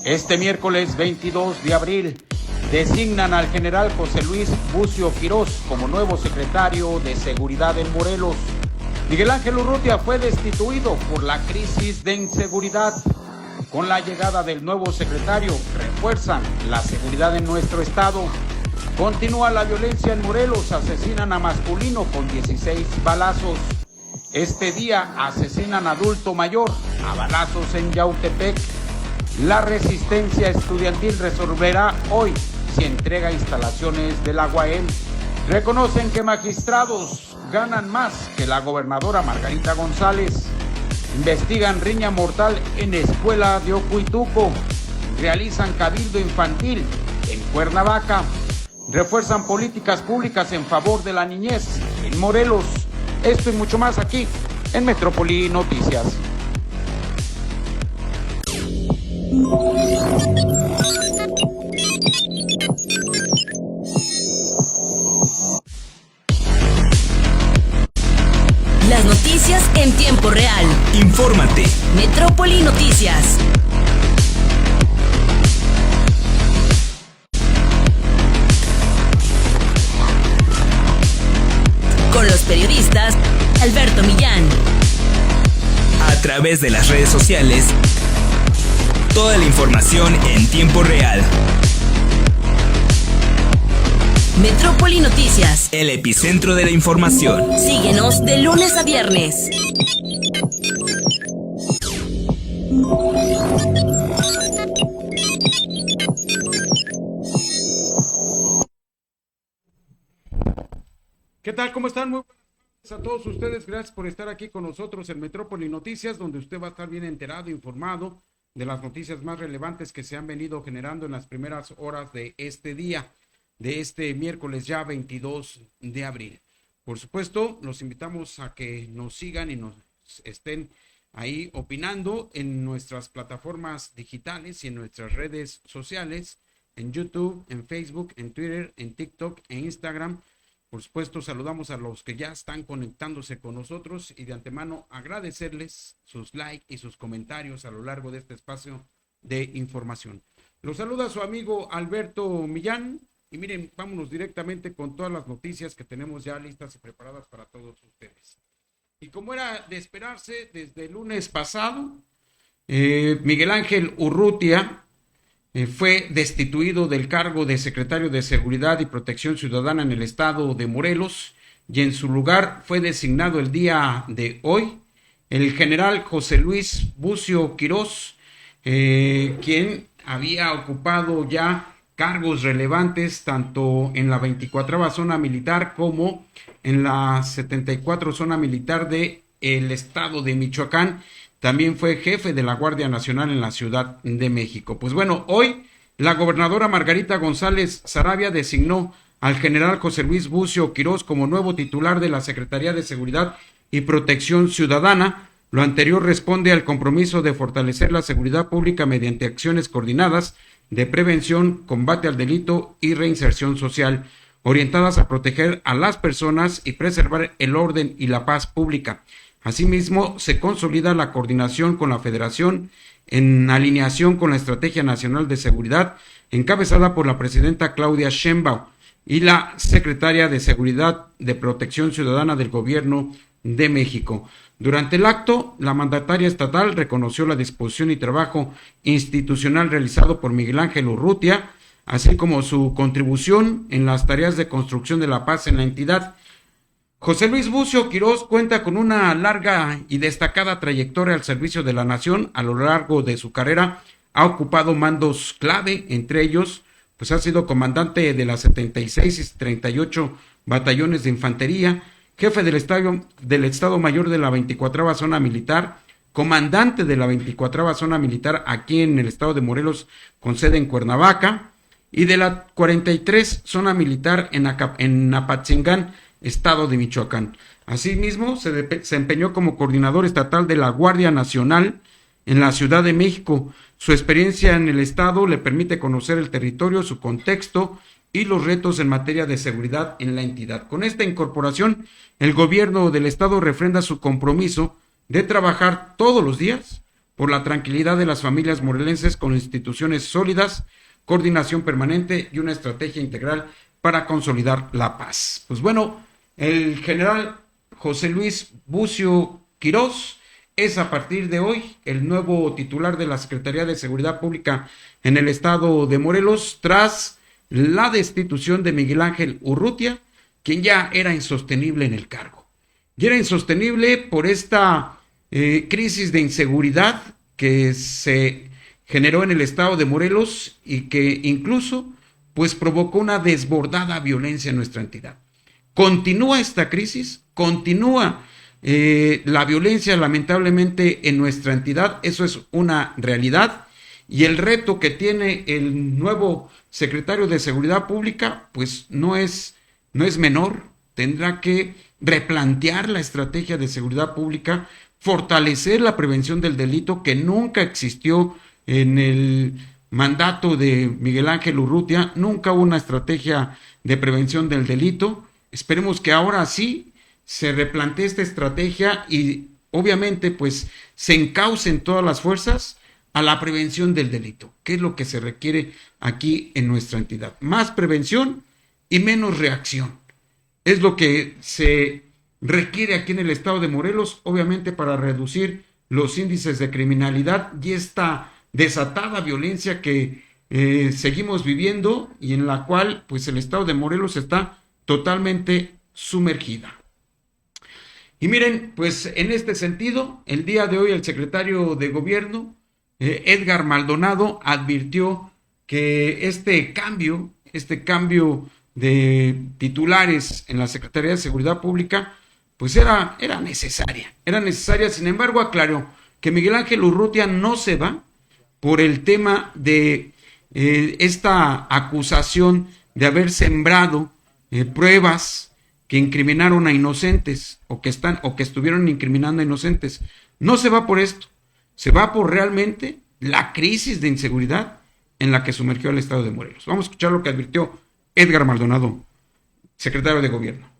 Este miércoles 22 de abril designan al general José Luis Bucio Quirós como nuevo secretario de Seguridad en Morelos. Miguel Ángel Urrutia fue destituido por la crisis de inseguridad. Con la llegada del nuevo secretario, refuerzan la seguridad en nuestro estado. Continúa la violencia en Morelos, asesinan a masculino con 16 balazos. Este día asesinan a adulto mayor a balazos en Yautepec. La resistencia estudiantil resolverá hoy si entrega instalaciones de la UAM. Reconocen que magistrados ganan más que la gobernadora Margarita González. Investigan riña mortal en escuela de Ocuituco. Realizan cabildo infantil en Cuernavaca. Refuerzan políticas públicas en favor de la niñez en Morelos. Esto y mucho más aquí en Metrópoli Noticias. Las noticias en tiempo real. Infórmate. Metrópoli Noticias. Con los periodistas Alberto Millán. A través de las redes sociales, toda la información en tiempo real. Metrópoli Noticias, el epicentro de la información. Síguenos de lunes a viernes. ¿Qué tal? ¿Cómo están? Muy buenas tardes a todos ustedes. Gracias por estar aquí con nosotros en Metrópoli Noticias, donde usted va a estar bien enterado, informado de las noticias más relevantes que se han venido generando en las primeras horas de este día, de este miércoles ya 22 de abril. Por supuesto, los invitamos a que nos sigan y nos estén ahí opinando en nuestras plataformas digitales y en nuestras redes sociales, en YouTube, en Facebook, en Twitter, en TikTok, en Instagram. Por supuesto, saludamos a los que ya están conectándose con nosotros y de antemano agradecerles sus likes y sus comentarios a lo largo de este espacio de información. Los saluda su amigo Alberto Millán y miren, vámonos directamente con todas las noticias que tenemos ya listas y preparadas para todos ustedes. Y como era de esperarse, desde el lunes pasado, Miguel Ángel Urrutia fue destituido del cargo de secretario de Seguridad y Protección Ciudadana en el estado de Morelos y en su lugar fue designado el día de hoy el general José Luis Bucio Quirós, quien había ocupado ya cargos relevantes tanto en la 24ª zona militar como en la 74 zona militar de el estado de Michoacán. También fue jefe de la Guardia Nacional en la Ciudad de México. Pues bueno, hoy la gobernadora Margarita González Saravia designó al general José Luis Bucio Quirós como nuevo titular de la Secretaría de Seguridad y Protección Ciudadana. Lo anterior responde al compromiso de fortalecer la seguridad pública mediante acciones coordinadas de prevención, combate al delito y reinserción social, orientadas a proteger a las personas y preservar el orden y la paz pública. Asimismo, se consolida la coordinación con la Federación en alineación con la Estrategia Nacional de Seguridad, encabezada por la presidenta Claudia Sheinbaum y la secretaria de Seguridad de Protección Ciudadana del Gobierno de México. Durante el acto, la mandataria estatal reconoció la disposición y trabajo institucional realizado por Miguel Ángel Urrutia, así como su contribución en las tareas de construcción de la paz en la entidad. José Luis Bucio Quirós cuenta con una larga y destacada trayectoria al servicio de la nación. A lo largo de su carrera ha ocupado mandos clave, entre ellos, pues ha sido comandante de las 76 y 38 batallones de infantería, jefe del Estado Mayor de la 24ª Zona Militar, comandante de la 24ª Zona Militar aquí en el estado de Morelos, con sede en Cuernavaca, y de la 43 Zona Militar en Apatzingán, estado de Michoacán. Asimismo, se desempeñó como coordinador estatal de la Guardia Nacional en la Ciudad de México. Su experiencia en el estado le permite conocer el territorio, su contexto y los retos en materia de seguridad en la entidad. Con esta incorporación, el gobierno del estado refrenda su compromiso de trabajar todos los días por la tranquilidad de las familias morelenses con instituciones sólidas, coordinación permanente y una estrategia integral para consolidar la paz. Pues bueno, el general José Luis Bucio Quirós es a partir de hoy el nuevo titular de la Secretaría de Seguridad Pública en el estado de Morelos, tras la destitución de Miguel Ángel Urrutia, quien ya era insostenible en el cargo. Y era insostenible por esta crisis de inseguridad que se generó en el estado de Morelos y que incluso pues provocó una desbordada violencia en nuestra entidad. Continúa esta crisis, continúa la violencia lamentablemente en nuestra entidad, eso es una realidad, y el reto que tiene el nuevo secretario de Seguridad Pública pues no es menor. Tendrá que replantear la estrategia de seguridad pública, fortalecer la prevención del delito que nunca existió en el mandato de Miguel Ángel Urrutia, nunca hubo una estrategia de prevención del delito. Esperemos que ahora sí se replantee esta estrategia y obviamente pues se encaucen todas las fuerzas a la prevención del delito, que es lo que se requiere aquí en nuestra entidad. Más prevención y menos reacción. Es lo que se requiere aquí en el estado de Morelos, obviamente para reducir los índices de criminalidad y esta desatada violencia que seguimos viviendo y en la cual pues el estado de Morelos está totalmente sumergida. Y miren, pues en este sentido, el día de hoy el secretario de Gobierno, Edgar Maldonado, advirtió que este cambio de titulares en la Secretaría de Seguridad Pública, pues era necesaria, sin embargo aclaró que Miguel Ángel Urrutia no se va por el tema de esta acusación de haber sembrado pruebas que incriminaron a inocentes o que estuvieron incriminando a inocentes. No se va por esto, se va por realmente la crisis de inseguridad en la que sumergió al estado de Morelos. Vamos a escuchar lo que advirtió Edgar Maldonado, secretario de Gobierno.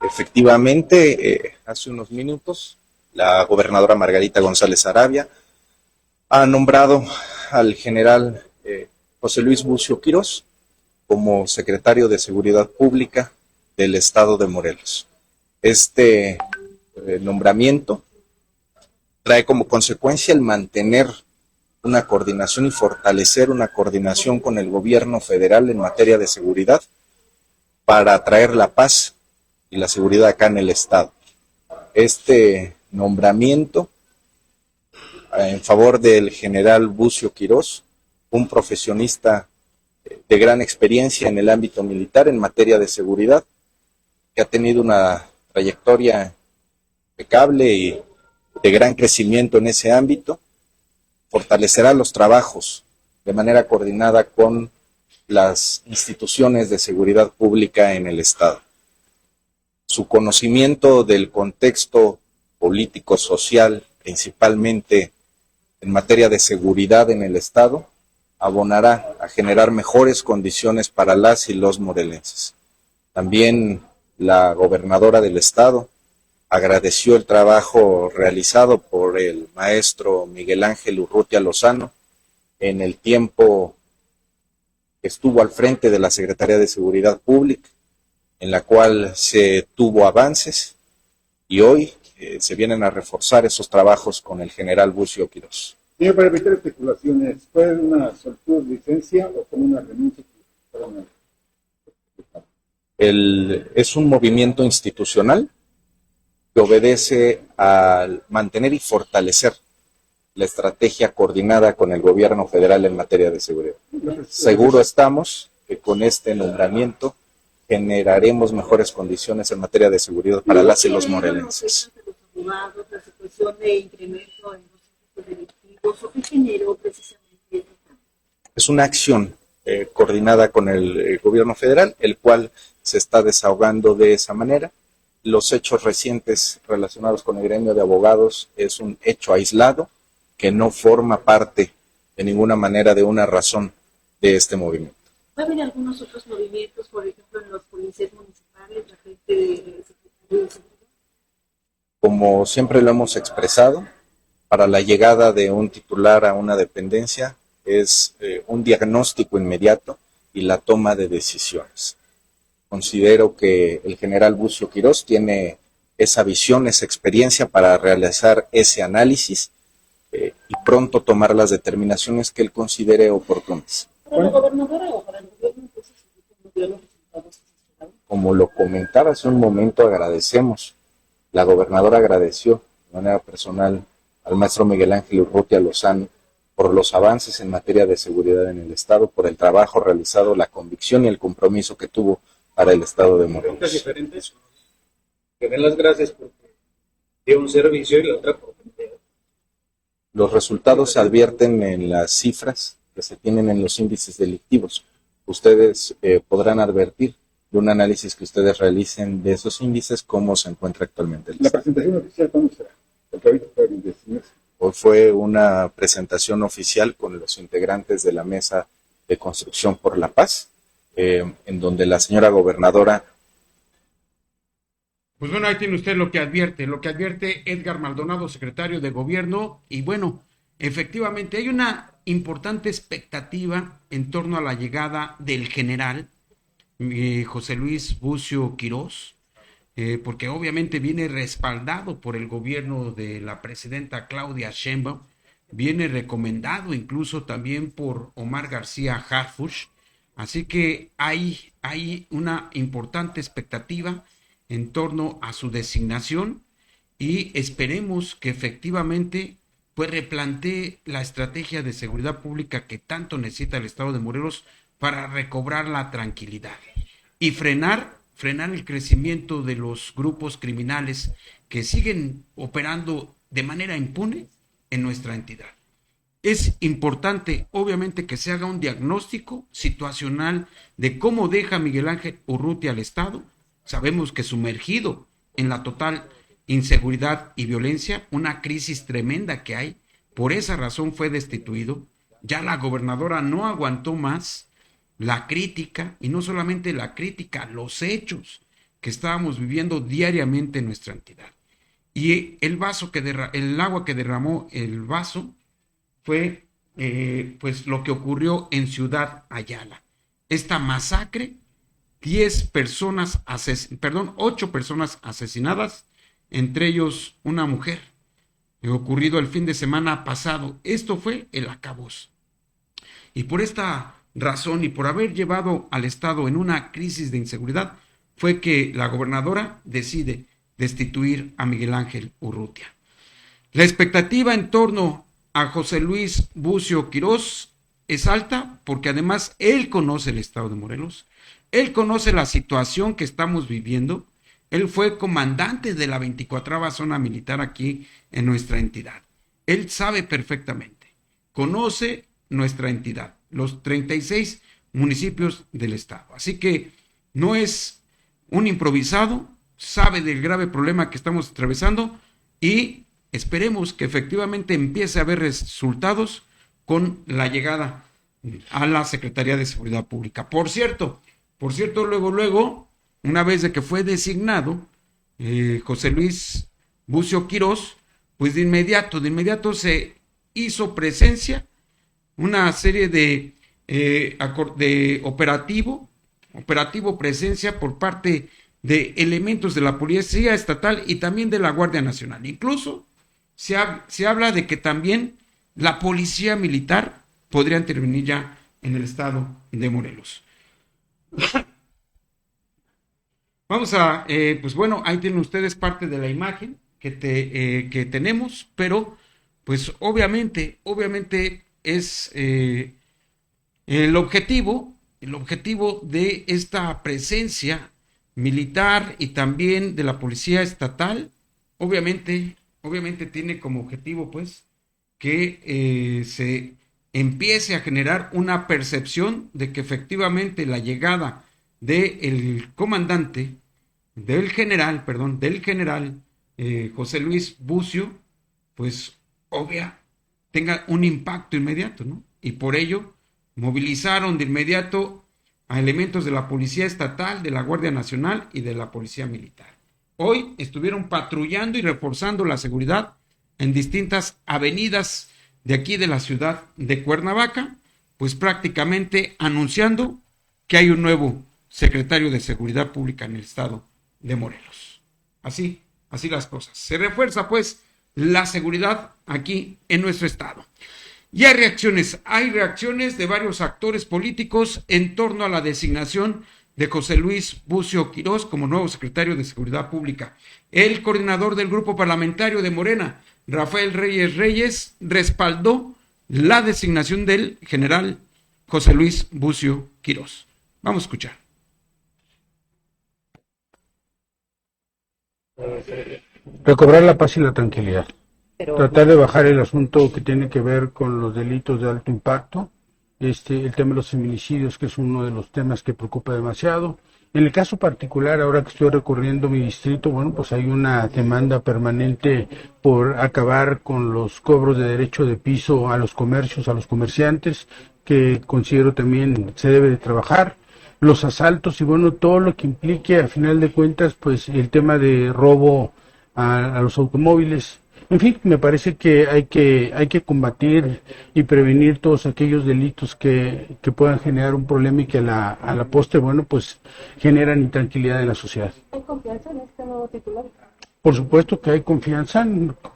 Efectivamente, hace unos minutos, la gobernadora Margarita González Arabia ha nombrado al general José Luis Bucio Quirós como secretario de Seguridad Pública del estado de Morelos. Este nombramiento trae como consecuencia el mantener una coordinación y fortalecer una coordinación con el gobierno federal en materia de seguridad para traer la paz y la seguridad acá en el estado. Este nombramiento en favor del general Bucio Quirós, un profesionista de gran experiencia en el ámbito militar en materia de seguridad, que ha tenido una trayectoria impecable y de gran crecimiento en ese ámbito, fortalecerá los trabajos de manera coordinada con las instituciones de seguridad pública en el estado. Su conocimiento del contexto político, social, principalmente en materia de seguridad en el estado, abonará a generar mejores condiciones para las y los morelenses. También la gobernadora del estado agradeció el trabajo realizado por el maestro Miguel Ángel Urrutia Lozano en el tiempo que estuvo al frente de la Secretaría de Seguridad Pública, en la cual se tuvo avances y hoy se vienen a reforzar esos trabajos con el general Bucio Quirós. Señor, para evitar especulaciones, ¿fue una solicitud de licencia o con una renuncia? Es un movimiento institucional que obedece al mantener y fortalecer la estrategia coordinada con el gobierno federal en materia de seguridad. Seguro estamos que con este nombramiento generaremos mejores condiciones en materia de seguridad para las y los morelenses. La situación de incremento en los delitos delictivos, ¿o qué generó precisamente? Es una acción coordinada con el gobierno federal, el cual se está desahogando de esa manera. Los hechos recientes relacionados con el gremio de abogados es un hecho aislado que no forma parte de ninguna manera de una razón de este movimiento. ¿Va a haber algunos otros movimientos, por ejemplo, en los policías municipales, la gente de Secretaría de Seguridad? Como siempre lo hemos expresado, para la llegada de un titular a una dependencia es un diagnóstico inmediato y la toma de decisiones. Considero que el general Bucio Quirós tiene esa visión, esa experiencia para realizar ese análisis y pronto tomar las determinaciones que él considere oportunas. Para la gobernadora o para el gobierno, entonces, ¿cómo dio los resultados esperados? Como lo comentaba hace un momento, agradecemos. La gobernadora agradeció de manera personal al maestro Miguel Ángel Urrutia Lozano por los avances en materia de seguridad en el Estado, por el trabajo realizado, la convicción y el compromiso que tuvo para el Estado de Morelos. Diferentes, que den las gracias porque dio un servicio y la otra por Los resultados se advierten en las cifras que se tienen en los índices delictivos. Ustedes podrán advertir de un análisis que ustedes realicen de esos índices cómo se encuentra actualmente el La Estado. presentación oficial, ¿cuándo será? Porque ahorita pueden destinarse. Hoy fue una presentación oficial con los integrantes de la Mesa de Construcción por la Paz, en donde la señora gobernadora... Pues bueno, ahí tiene usted lo que advierte Edgar Maldonado, secretario de Gobierno, y bueno, efectivamente hay una importante expectativa en torno a la llegada del general José Luis Bucio Quirós, porque obviamente viene respaldado por el gobierno de la presidenta Claudia Sheinbaum, viene recomendado incluso también por Omar García Harfuch, así que hay una importante expectativa en torno a su designación y esperemos que efectivamente pues replantee la estrategia de seguridad pública que tanto necesita el Estado de Morelos para recobrar la tranquilidad y frenar el crecimiento de los grupos criminales que siguen operando de manera impune en nuestra entidad. Es importante, obviamente, que se haga un diagnóstico situacional de cómo deja Miguel Ángel Urrutia al Estado. Sabemos que sumergido en la total inseguridad y violencia, una crisis tremenda que hay, por esa razón fue destituido. Ya la gobernadora no aguantó más la crítica, y no solamente la crítica, los hechos que estábamos viviendo diariamente en nuestra entidad. Y el agua que derramó el vaso fue pues lo que ocurrió en Ciudad Ayala. Esta masacre, 8 personas asesinadas, entre ellos una mujer, ocurrido el fin de semana pasado. Esto fue el acabose. Y por esta razón y por haber llevado al Estado en una crisis de inseguridad, fue que la gobernadora decide destituir a Miguel Ángel Urrutia. La expectativa en torno a José Luis Bucio Quirós es alta porque además él conoce el Estado de Morelos, él conoce la situación que estamos viviendo, él fue comandante de la 24ª zona militar aquí en nuestra entidad. Él sabe perfectamente, conoce nuestra entidad, los 36 municipios del Estado. Así que no es un improvisado, sabe del grave problema que estamos atravesando y esperemos que efectivamente empiece a haber resultados con la llegada a la Secretaría de Seguridad Pública. Por cierto, luego, una vez de que fue designado José Luis Bucio Quirós, pues de inmediato se hizo presencia una serie de operativo presencia por parte de elementos de la Policía Estatal y también de la Guardia Nacional. Incluso se habla de que también la Policía Militar podría intervenir ya en el Estado de Morelos. Vamos a, pues bueno, ahí tienen ustedes parte de la imagen que tenemos, pero pues obviamente es el objetivo de esta presencia militar y también de la Policía Estatal, obviamente tiene como objetivo pues que se empiece a generar una percepción de que efectivamente la llegada del general José Luis Bucio, pues tenga un impacto inmediato, ¿no? Y por ello movilizaron de inmediato a elementos de la Policía Estatal, de la Guardia Nacional y de la Policía Militar. Hoy estuvieron patrullando y reforzando la seguridad en distintas avenidas de aquí de la ciudad de Cuernavaca, pues prácticamente anunciando que hay un nuevo secretario de Seguridad Pública en el estado de Morelos. Así las cosas. Se refuerza pues la seguridad aquí en nuestro estado. Y hay reacciones de varios actores políticos en torno a la designación de José Luis Bucio Quirós como nuevo secretario de Seguridad Pública. El coordinador del grupo parlamentario de Morena, Rafael Reyes, respaldó la designación del general José Luis Bucio Quirós. Vamos a escuchar. Recobrar la paz y la tranquilidad. Tratar de bajar el asunto que tiene que ver con los delitos de alto impacto, el tema de los feminicidios, que es uno de los temas que preocupa demasiado. En el caso particular, ahora que estoy recorriendo mi distrito, bueno, pues hay una demanda permanente por acabar con los cobros de derecho de piso a los comercios, a los comerciantes, que considero también se debe de trabajar. Los asaltos y bueno, todo lo que implique, a final de cuentas, pues el tema de robo a los automóviles. En fin, me parece que hay que combatir y prevenir todos aquellos delitos que puedan generar un problema y que a la postre, bueno, pues generan intranquilidad en la sociedad. ¿Hay confianza en este nuevo titular? Por supuesto que hay confianza.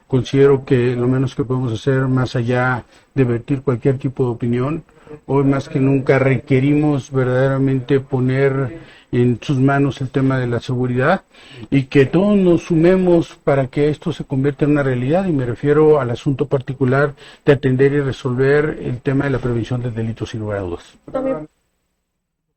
Considero que lo menos que podemos hacer, más allá de vertir cualquier tipo de opinión, hoy más que nunca requerimos verdaderamente poner en sus manos el tema de la seguridad y que todos nos sumemos para que esto se convierta en una realidad, y me refiero al asunto particular de atender y resolver el tema de la prevención de delitos sin lugar a dudas.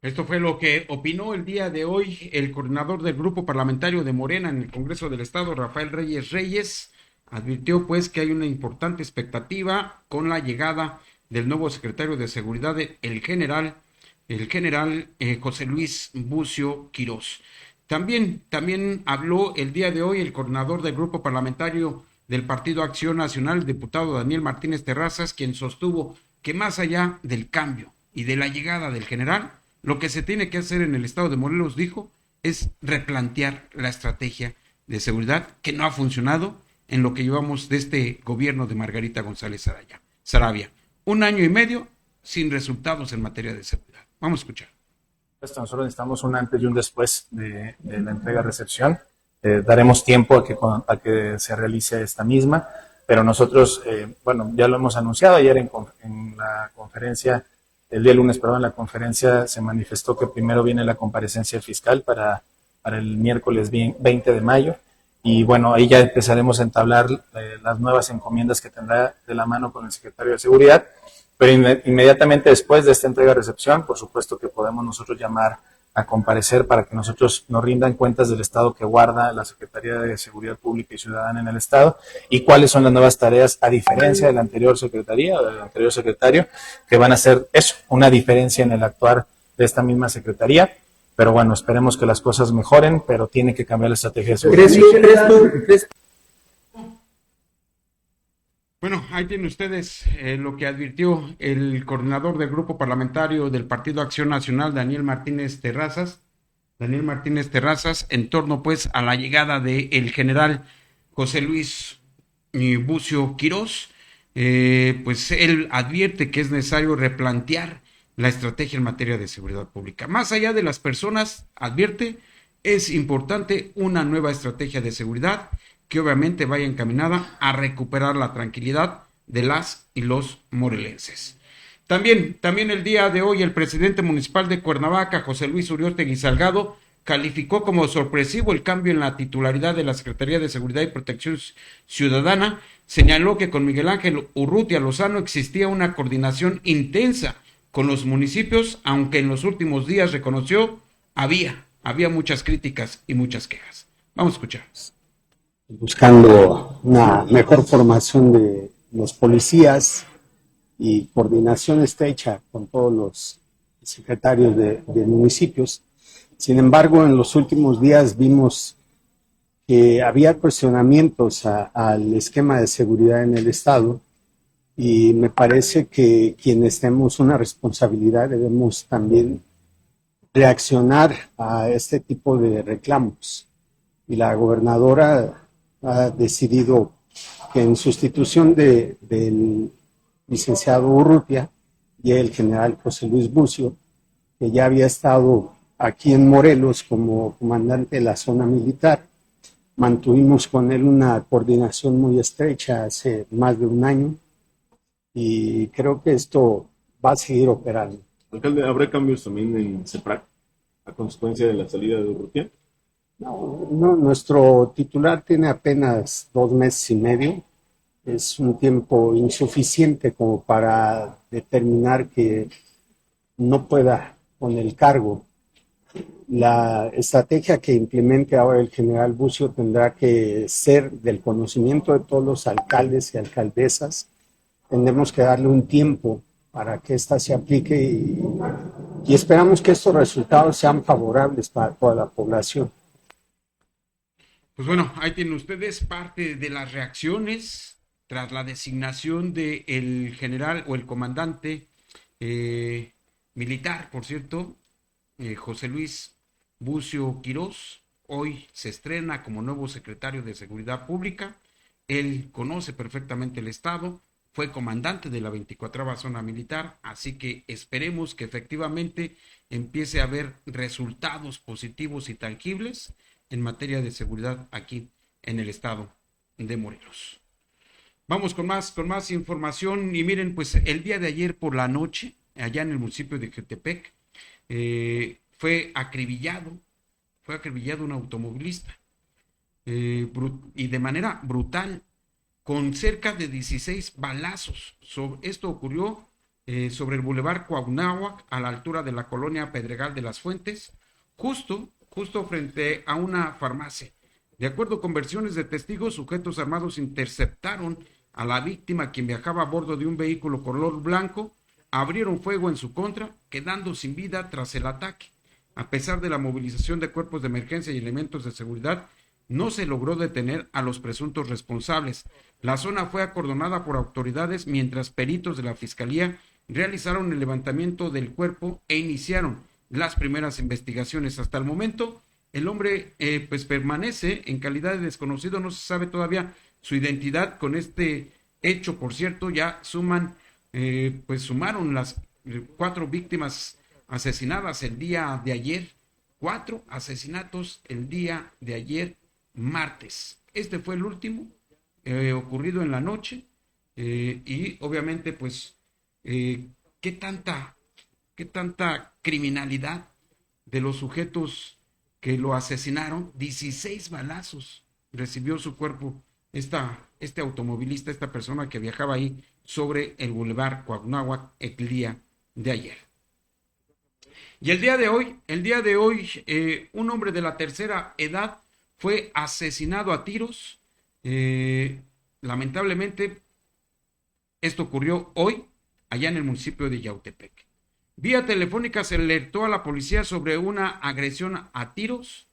Esto fue lo que opinó el día de hoy el coordinador del grupo parlamentario de Morena en el Congreso del Estado, Rafael Reyes. Advirtió pues que hay una importante expectativa con la llegada del nuevo secretario de Seguridad, el general José Luis Bucio Quirós. También habló el día de hoy el coordinador del grupo parlamentario del Partido Acción Nacional, el diputado Daniel Martínez Terrazas, quien sostuvo que más allá del cambio y de la llegada del general, lo que se tiene que hacer en el estado de Morelos, dijo, es replantear la estrategia de seguridad que no ha funcionado en lo que llevamos de este gobierno de Margarita González Saravia. 1 año y medio sin resultados en materia de seguridad. Vamos a escuchar. Nosotros necesitamos un antes y un después de la entrega-recepción. Daremos tiempo a que se realice esta misma, pero nosotros, ya lo hemos anunciado ayer en la conferencia, el día lunes, en la conferencia se manifestó que primero viene la comparecencia fiscal para el miércoles 20 de mayo, y bueno, ahí ya empezaremos a entablar las nuevas encomiendas que tendrá de la mano con el secretario de Seguridad. Pero inmediatamente después de esta entrega-recepción, por supuesto que podemos nosotros llamar a comparecer para que nosotros nos rindan cuentas del estado que guarda la Secretaría de Seguridad Pública y Ciudadana en el estado y cuáles son las nuevas tareas, a diferencia de la anterior secretaría o del anterior secretario, que van a ser eso, una diferencia en el actuar de esta misma secretaría. Pero bueno, esperemos que las cosas mejoren, pero tiene que cambiar la estrategia de seguridad. Bueno, ahí tienen ustedes lo que advirtió el coordinador del grupo parlamentario del Partido Acción Nacional, Daniel Martínez Terrazas, en torno pues a la llegada del general José Luis Bucio Quirós. Pues él advierte que es necesario replantear la estrategia en materia de seguridad pública. Más allá de las personas, advierte, es importante una nueva estrategia de seguridad que obviamente vaya encaminada a recuperar la tranquilidad de las y los morelenses. También el día de hoy el presidente municipal de Cuernavaca, José Luis Uriostegui Salgado, calificó como sorpresivo el cambio en la titularidad de la Secretaría de Seguridad y Protección Ciudadana. Señaló que con Miguel Ángel Urrutia Lozano existía una coordinación intensa con los municipios, aunque en los últimos días reconoció había muchas críticas y muchas quejas. Vamos a escuchar. Buscando una mejor formación de los policías y coordinación estrecha con todos los secretarios de municipios. Sin embargo, en los últimos días vimos que había cuestionamientos al esquema de seguridad en el estado, y me parece que quienes tenemos una responsabilidad debemos también reaccionar a este tipo de reclamos. Y la gobernadora ha decidido que en sustitución del licenciado Urrutia y el general José Luis Bucio, que ya había estado aquí en Morelos como comandante de la zona militar, mantuvimos con él una coordinación muy estrecha hace más de un año y creo que esto va a seguir operando. Alcalde, ¿habrá cambios también en CEPRAC a consecuencia de la salida de Urrutia? No, nuestro titular tiene apenas 2 meses y medio. Es un tiempo insuficiente como para determinar que no pueda con el cargo. La estrategia que implemente ahora el general Bucio tendrá que ser del conocimiento de todos los alcaldes y alcaldesas. Tendremos que darle un tiempo para que ésta se aplique y esperamos que estos resultados sean favorables para toda la población. Pues bueno, ahí tienen ustedes parte de las reacciones tras la designación del general o el comandante militar, por cierto, José Luis Bucio Quirós. Hoy se estrena como nuevo secretario de Seguridad Pública. Él conoce perfectamente el Estado, fue comandante de la 24ª Zona Militar, así que esperemos que efectivamente empiece a haber resultados positivos y tangibles en materia de seguridad aquí en el estado de Morelos. Vamos con más información y miren, pues el día de ayer por la noche, allá en el municipio de Ecatepec, fue acribillado un automovilista y de manera brutal, con cerca de 16 balazos. Esto ocurrió sobre el Boulevard Cuauhnáhuac, a la altura de la colonia Pedregal de las Fuentes, justo frente a una farmacia. De acuerdo con versiones de testigos, sujetos armados interceptaron a la víctima, quien viajaba a bordo de un vehículo color blanco, abrieron fuego en su contra, quedando sin vida tras el ataque. A pesar de la movilización de cuerpos de emergencia y elementos de seguridad, no se logró detener a los presuntos responsables. La zona fue acordonada por autoridades mientras peritos de la Fiscalía realizaron el levantamiento del cuerpo e iniciaron las primeras investigaciones. Hasta el momento, el hombre pues permanece en calidad de desconocido, no se sabe todavía su identidad. Con este hecho, por cierto, ya sumaron las 4 víctimas asesinadas el día de ayer, 4 asesinatos el día de ayer, martes. Este fue el último ocurrido en la noche y obviamente pues qué tanta criminalidad de los sujetos que lo asesinaron. 16 balazos recibió su cuerpo este automovilista, esta persona que viajaba ahí sobre el Boulevard Cuauhnáhuac el día de ayer. Y el día de hoy, un hombre de la tercera edad fue asesinado a tiros. Lamentablemente, esto ocurrió hoy allá en el municipio de Yautepec. Vía telefónica se alertó a la policía sobre una agresión a tiros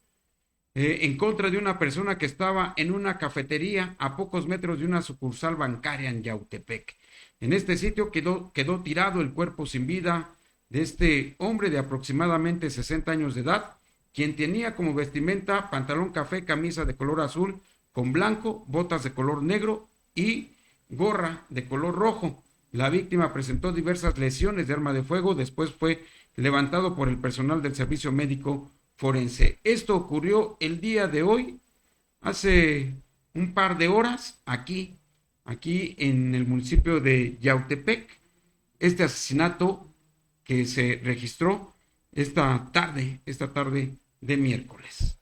en contra de una persona que estaba en una cafetería a pocos metros de una sucursal bancaria en Yautepec. En este sitio quedó tirado el cuerpo sin vida de este hombre de aproximadamente 60 años de edad, quien tenía como vestimenta pantalón café, camisa de color azul con blanco, botas de color negro y gorra de color rojo. La víctima presentó diversas lesiones de arma de fuego, después fue levantado por el personal del servicio médico forense. Esto ocurrió el día de hoy, hace un par de horas, aquí en el municipio de Yautepec. Este asesinato que se registró esta tarde de miércoles.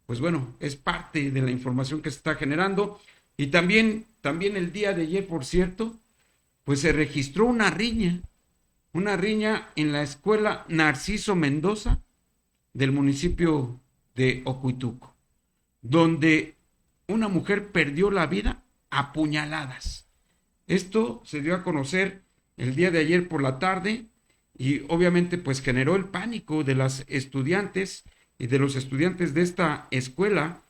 Pues bueno, es parte de la información que se está generando. Y también el día de ayer, por cierto, pues se registró una riña en la escuela Narciso Mendoza del municipio de Ocuituco, donde una mujer perdió la vida a puñaladas. Esto se dio a conocer el día de ayer por la tarde y obviamente pues generó el pánico de las estudiantes y de los estudiantes de esta escuela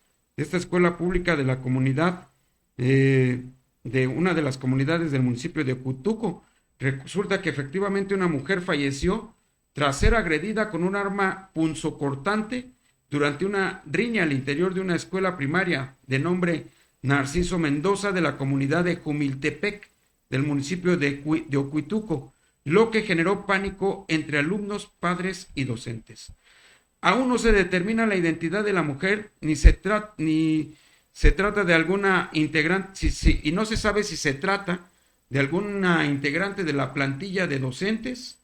pública de la comunidad, de una de las comunidades del municipio de Ocuituco. Resulta que efectivamente una mujer falleció tras ser agredida con un arma punzocortante durante una riña al interior de una escuela primaria de nombre Narciso Mendoza de la comunidad de Jumiltepec del municipio de Ocuituco, lo que generó pánico entre alumnos, padres y docentes. Aún no se determina la identidad de la mujer, ni se trata de alguna integrante, y no se sabe si se trata de alguna integrante de la plantilla de docentes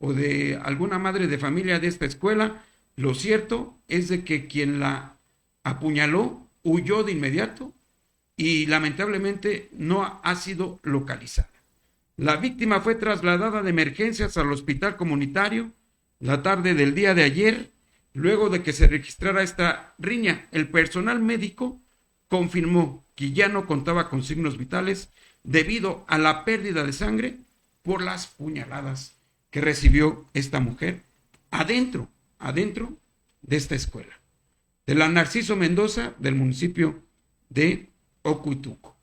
o de alguna madre de familia de esta escuela. Lo cierto es de que quien la apuñaló huyó de inmediato y lamentablemente no ha sido localizada. La víctima fue trasladada de emergencias al hospital comunitario la tarde del día de ayer, luego de que se registrara esta riña. El personal médico confirmó que ya no contaba con signos vitales debido a la pérdida de sangre por las puñaladas que recibió esta mujer adentro de esta escuela, de la Narciso Mendoza del municipio de Ocuituco.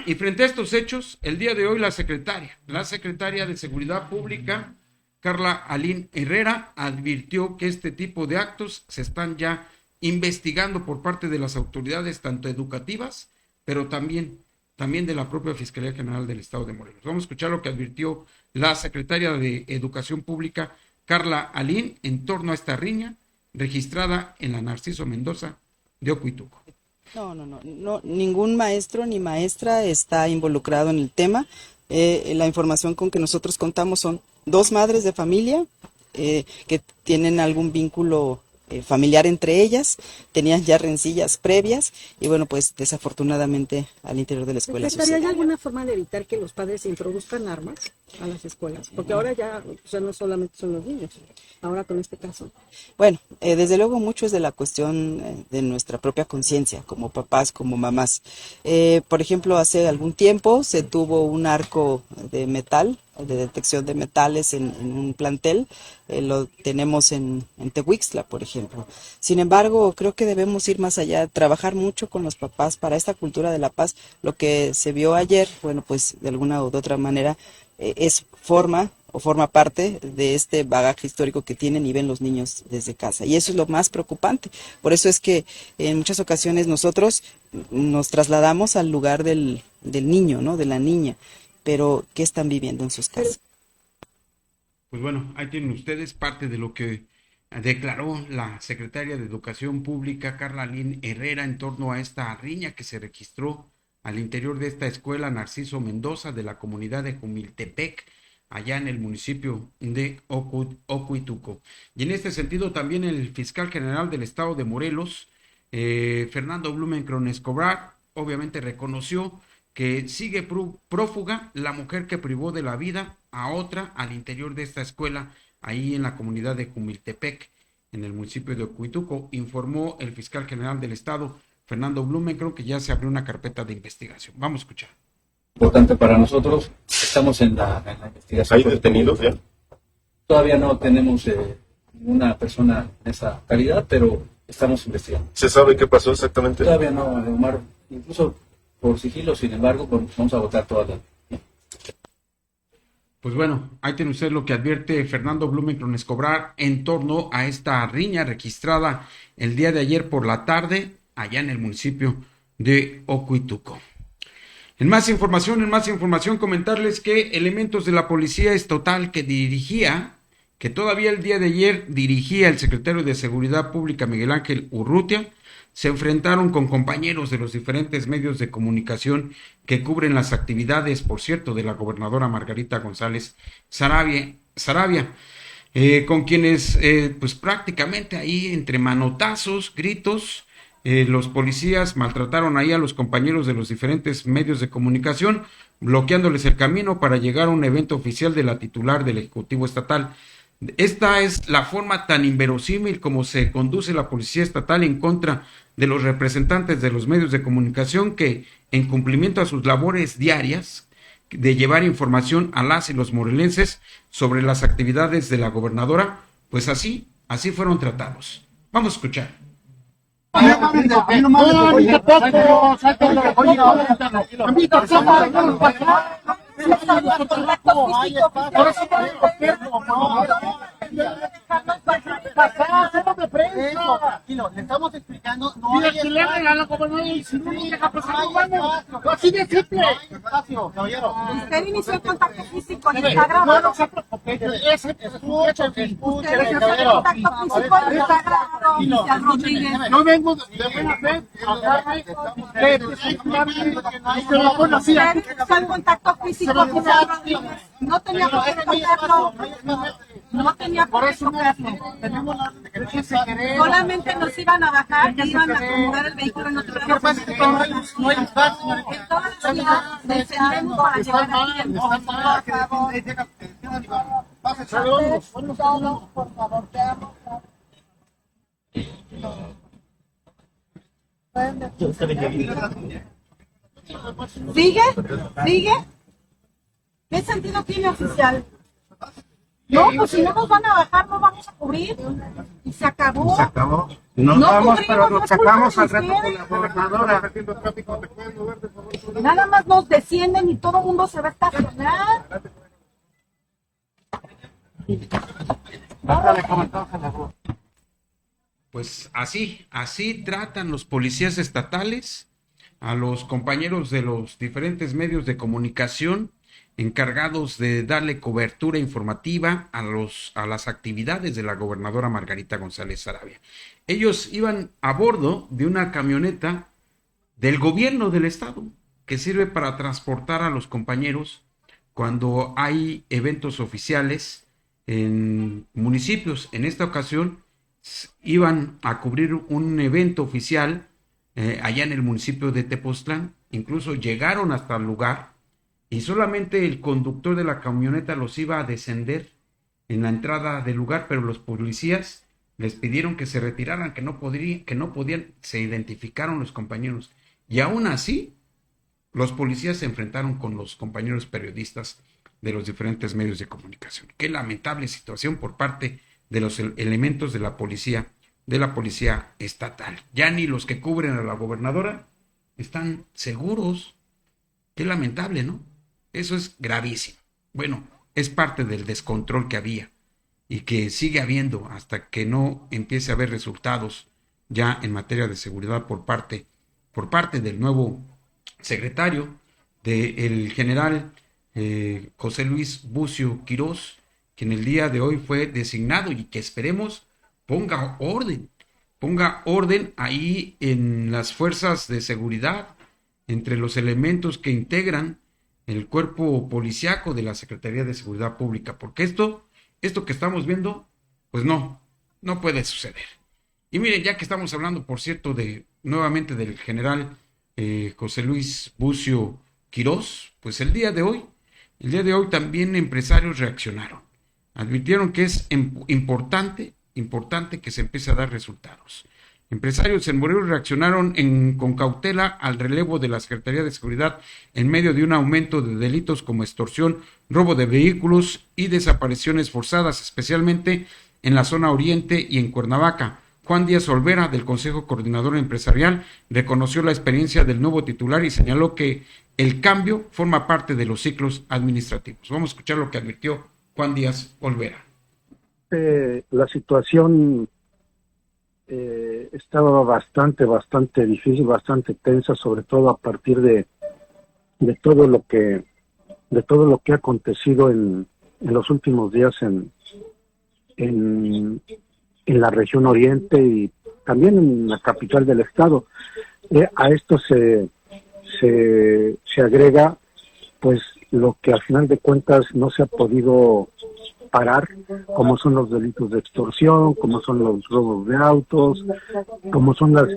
Y frente a estos hechos, el día de hoy la secretaria de Seguridad Pública, Carla Aline Herrera, advirtió que este tipo de actos se están ya investigando por parte de las autoridades, tanto educativas, pero también de la propia Fiscalía General del Estado de Morelos. Vamos a escuchar lo que advirtió la secretaria de Educación Pública, Carla Aline, en torno a esta riña registrada en la Narciso Mendoza de Ocuituco. No, ningún maestro ni maestra está involucrado en el tema. La información con que nosotros contamos son 2 madres de familia que tienen algún vínculo familiar entre ellas, tenían ya rencillas previas y bueno, pues desafortunadamente al interior de la escuela sucede. ¿Hay alguna forma de evitar que los padres introduzcan armas a las escuelas? Porque ahora ya, o sea, no solamente son los niños, ahora con este caso. Bueno, desde luego mucho es de la cuestión de nuestra propia conciencia, como papás, como mamás. Por ejemplo, hace algún tiempo se tuvo un arco de metal, de detección de metales en un plantel, lo tenemos en Tehuixtla, por ejemplo. Sin embargo, creo que debemos ir más allá, trabajar mucho con los papás para esta cultura de la paz. Lo que se vio ayer, bueno, pues de alguna u otra manera forma parte de este bagaje histórico que tienen y ven los niños desde casa. Y eso es lo más preocupante. Por eso es que en muchas ocasiones nosotros nos trasladamos al lugar del niño, ¿no? De la niña. Pero, ¿qué están viviendo en sus casas? Pues bueno, ahí tienen ustedes parte de lo que declaró la secretaria de Educación Pública, Carla Aline Herrera, en torno a esta riña que se registró al interior de esta escuela Narciso Mendoza de la comunidad de Jumiltepec, allá en el municipio de Ocuituco. Y en este sentido también el fiscal general del estado de Morelos, Fernando Blumenkron Escobar, obviamente reconoció que sigue prófuga la mujer que privó de la vida a otra al interior de esta escuela, ahí en la comunidad de Jumiltepec, en el municipio de Ocuituco. Informó el fiscal general del estado, Fernando Blumenkron, que ya se abrió una carpeta de investigación. Vamos a escuchar. Importante para nosotros, estamos en la investigación. ¿Hay detenidos ya? Todavía no tenemos ninguna persona en esa calidad, pero estamos investigando. ¿Se sabe qué pasó exactamente? Todavía no, Omar, incluso por sigilo, sin embargo, vamos a votar toda la... Pues bueno, ahí tiene usted lo que advierte Fernando Blumenkron Escobar en torno a esta riña registrada el día de ayer por la tarde allá en el municipio de Ocuituco. En más información, comentarles que elementos de la policía estatal que todavía el día de ayer dirigía el secretario de Seguridad Pública Miguel Ángel Urrutia, se enfrentaron con compañeros de los diferentes medios de comunicación que cubren las actividades, por cierto, de la gobernadora Margarita González Saravia, con quienes pues prácticamente ahí entre manotazos, gritos, los policías maltrataron ahí a los compañeros de los diferentes medios de comunicación, bloqueándoles el camino para llegar a un evento oficial de la titular del Ejecutivo Estatal. Esta es la forma tan inverosímil como se conduce la Policía Estatal en contra de los representantes de los medios de comunicación que, en cumplimiento a sus labores diarias de llevar información a las y los morelenses sobre las actividades de la gobernadora, pues así fueron tratados. Vamos a escuchar. Por eso Eso, tranquilo, le estamos explicando. No hay espacio. Le regala como no hay, si no nos deja pasar, vamos. Así de simple. No hay espacio, caballero. Usted inició el contacto físico y está grabado. No se preocupe, ese escuche, Usted inició el contacto físico y está grabado, oficial Rodríguez. No vengo de buena fe a hablarme Usted inició el contacto físico, oficial Rodríguez. No tenía por qué tocarlo. No tenía por qué tocarlo. Solamente nos iban a bajar, iban a acomodar el vehículo en otro lado. No hay espacio. En todas las ciudades defendemos para llegar aquí. Por favor. Por favor, te amo. ¿Sigue? ¿Sigue? ¿Qué sentido tiene, oficial? No, pues si no nos van a bajar, no vamos a cubrir. Y se acabó. Se acabó. Nos No vamos, cubrimos, pero no nos sacamos al culpa de reto con la ustedes. gobernadora. Nada más nos descienden y todo el mundo se va a estacionar. Pues así tratan los policías estatales a los compañeros de los diferentes medios de comunicación encargados de darle cobertura informativa a las actividades de la gobernadora Margarita González Sarabia. Ellos iban a bordo de una camioneta del gobierno del estado que sirve para transportar a los compañeros cuando hay eventos oficiales en municipios. En esta ocasión iban a cubrir un evento oficial allá en el municipio de Tepoztlán. Incluso llegaron hasta el lugar y solamente el conductor de la camioneta los iba a descender en la entrada del lugar, pero los policías les pidieron que se retiraran, que no podían, se identificaron los compañeros. Y aún así, los policías se enfrentaron con los compañeros periodistas de los diferentes medios de comunicación. Qué lamentable situación por parte de los elementos de la policía estatal. Ya ni los que cubren a la gobernadora están seguros. Qué lamentable, ¿no? Eso es gravísimo. Bueno, es parte del descontrol que había y que sigue habiendo hasta que no empiece a haber resultados ya en materia de seguridad por parte del nuevo secretario, del general José Luis Bucio Quirós, quien el día de hoy fue designado y que esperemos ponga orden ahí en las fuerzas de seguridad, entre los elementos que integran el cuerpo policiaco de la Secretaría de Seguridad Pública, porque esto que estamos viendo, pues no puede suceder. Y miren, ya que estamos hablando, por cierto, nuevamente del general José Luis Bucio Quirós, pues el día de hoy también empresarios reaccionaron, advirtieron que es importante que se empiece a dar resultados. Empresarios en Morelos reaccionaron con cautela al relevo de la Secretaría de Seguridad en medio de un aumento de delitos como extorsión, robo de vehículos y desapariciones forzadas, especialmente en la zona oriente y en Cuernavaca. Juan Díaz Olvera, del Consejo Coordinador Empresarial, reconoció la experiencia del nuevo titular y señaló que el cambio forma parte de los ciclos administrativos. Vamos a escuchar lo que advirtió Juan Díaz Olvera. La situación estaba bastante difícil, bastante tensa, sobre todo a partir de todo lo que ha acontecido en los últimos días en la región oriente y también en la capital del estado. A esto se agrega pues lo que al final de cuentas no se ha podido parar, como son los delitos de extorsión, como son los robos de autos, como son las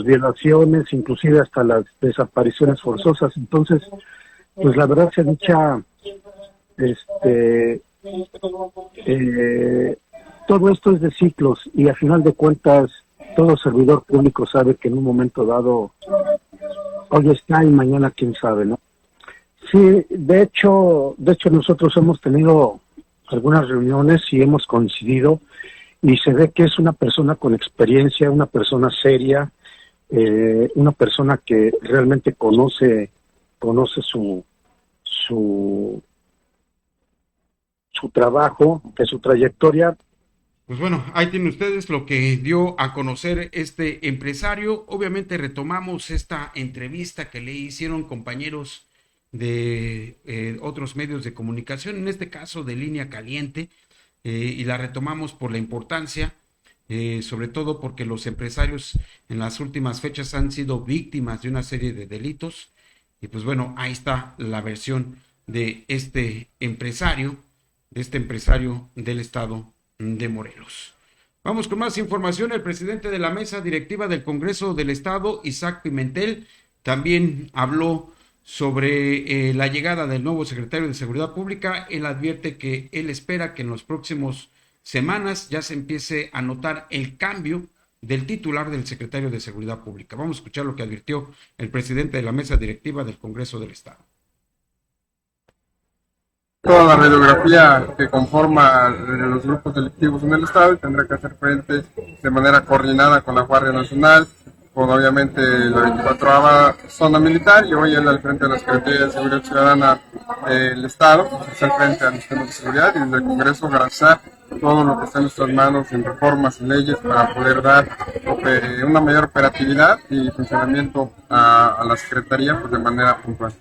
violaciones, inclusive hasta las desapariciones forzosas. Entonces, pues la verdad se dicha, todo esto es de ciclos y a final de cuentas todo servidor público sabe que en un momento dado hoy está y mañana quién sabe, ¿no? Sí, de hecho nosotros hemos tenido algunas reuniones y hemos coincidido y se ve que es una persona con experiencia, una persona seria, una persona que realmente conoce su trabajo, que su trayectoria Pues bueno, ahí tienen ustedes lo que dio a conocer este empresario. Obviamente retomamos esta entrevista que le hicieron compañeros de otros medios de comunicación, en este caso de Línea Caliente, y la retomamos por la importancia, sobre todo porque los empresarios en las últimas fechas han sido víctimas de una serie de delitos. Y pues bueno, ahí está la versión de este empresario del estado de Morelos. Vamos con más información. El presidente de la mesa directiva del Congreso del Estado, Isaac Pimentel, también habló sobre la llegada del nuevo secretario de Seguridad Pública. Él advierte que él espera que en las próximas semanas ya se empiece a notar el cambio del titular del secretario de Seguridad Pública. Vamos a escuchar lo que advirtió el presidente de la mesa directiva del Congreso del Estado. Toda la radiografía que conforma los grupos delictivos en el Estado y tendrá que hacer frente de manera coordinada con la Guardia Nacional, con obviamente la 24ª Zona Militar, y hoy él al frente de la Secretaría de Seguridad Ciudadana del Estado, pues, hacer frente a los temas de seguridad y desde el Congreso garantizar todo lo que está en nuestras manos en reformas y leyes para poder dar una mayor operatividad y funcionamiento a la Secretaría pues, de manera puntual.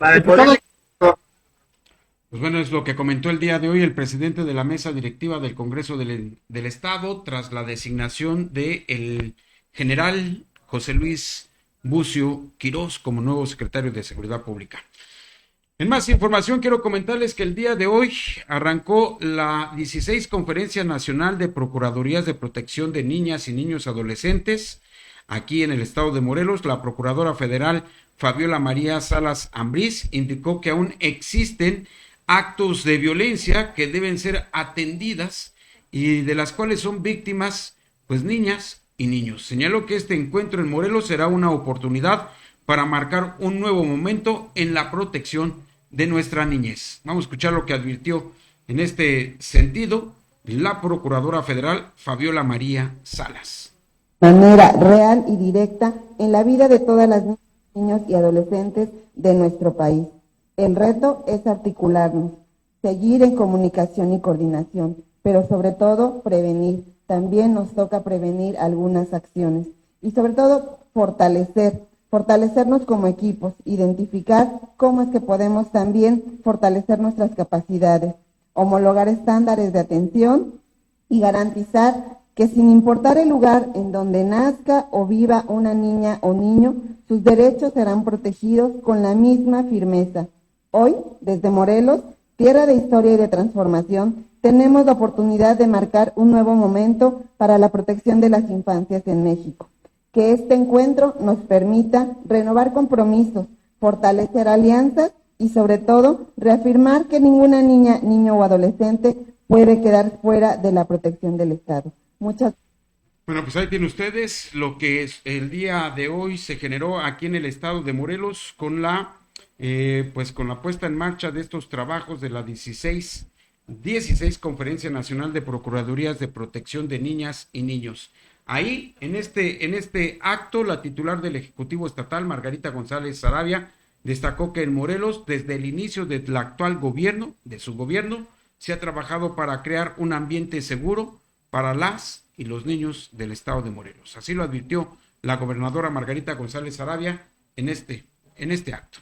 Pues bueno, es lo que comentó el día de hoy el presidente de la mesa directiva del Congreso del Estado tras la designación del general José Luis Bucio Quirós como nuevo secretario de Seguridad Pública. En más información, quiero comentarles que el día de hoy arrancó la 16 Conferencia Nacional de Procuradurías de Protección de Niñas y Niños Adolescentes aquí en el estado de Morelos. La Procuradora Federal Fabiola María Salas Ambriz indicó que aún existen actos de violencia que deben ser atendidas y de las cuales son víctimas, pues niñas y niños. Señaló que este encuentro en Morelos será una oportunidad para marcar un nuevo momento en la protección de nuestra niñez. Vamos a escuchar lo que advirtió en este sentido la Procuradora Federal Fabiola María Salas. De manera real y directa en la vida de todas las niñas, niños y adolescentes de nuestro país. El reto es articularnos, seguir en comunicación y coordinación, pero sobre todo prevenir. También nos toca prevenir algunas acciones y sobre todo fortalecernos como equipos, identificar cómo es que podemos también fortalecer nuestras capacidades, homologar estándares de atención y garantizar que sin importar el lugar en donde nazca o viva una niña o niño, sus derechos serán protegidos con la misma firmeza. Hoy, desde Morelos, tierra de historia y de transformación, tenemos la oportunidad de marcar un nuevo momento para la protección de las infancias en México. Que este encuentro nos permita renovar compromisos, fortalecer alianzas y sobre todo reafirmar que ninguna niña, niño o adolescente puede quedar fuera de la protección del Estado. Muchas gracias. Bueno, pues ahí tienen ustedes lo que el día de hoy se generó aquí en el estado de Morelos con la puesta en marcha de estos trabajos de la 16 Conferencia Nacional de Procuradurías de Protección de Niñas y Niños. Ahí, en este acto, la titular del Ejecutivo Estatal, Margarita González Saravia, destacó que en Morelos, desde el inicio del actual gobierno, de su gobierno, se ha trabajado para crear un ambiente seguro para las y los niños del estado de Morelos. Así lo advirtió la gobernadora Margarita González Saravia en este acto.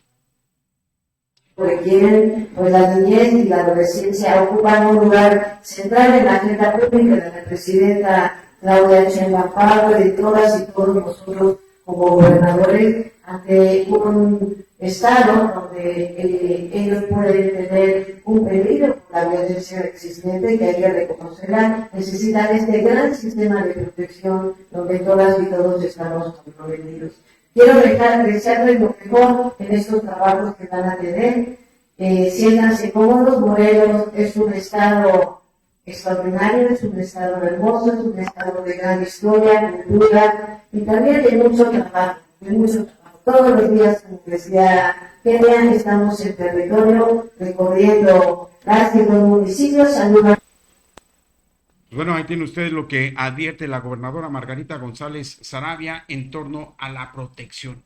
Requieren, pues la niñez y la adolescencia ocupan un lugar central en la agenda pública de la presidenta Claudia Sheinbaum Pardo y de todas y todos nosotros como gobernadores ante un estado donde ellos pueden tener un peligro por la violencia existente, que hay que reconocerla, necesitan este gran sistema de protección donde todas y todos estamos comprometidos. Quiero desearles lo mejor en estos trabajos que van a tener. Siéntanse cómodos. Morelos es un estado extraordinario, es un estado hermoso, es un estado de gran historia, cultura y también de mucho trabajo. Todos los días, como decía Kenia, estamos en territorio recorriendo las y los municipios. Saludos. Bueno, ahí tiene usted lo que advierte la gobernadora Margarita González Saravia en torno a la protección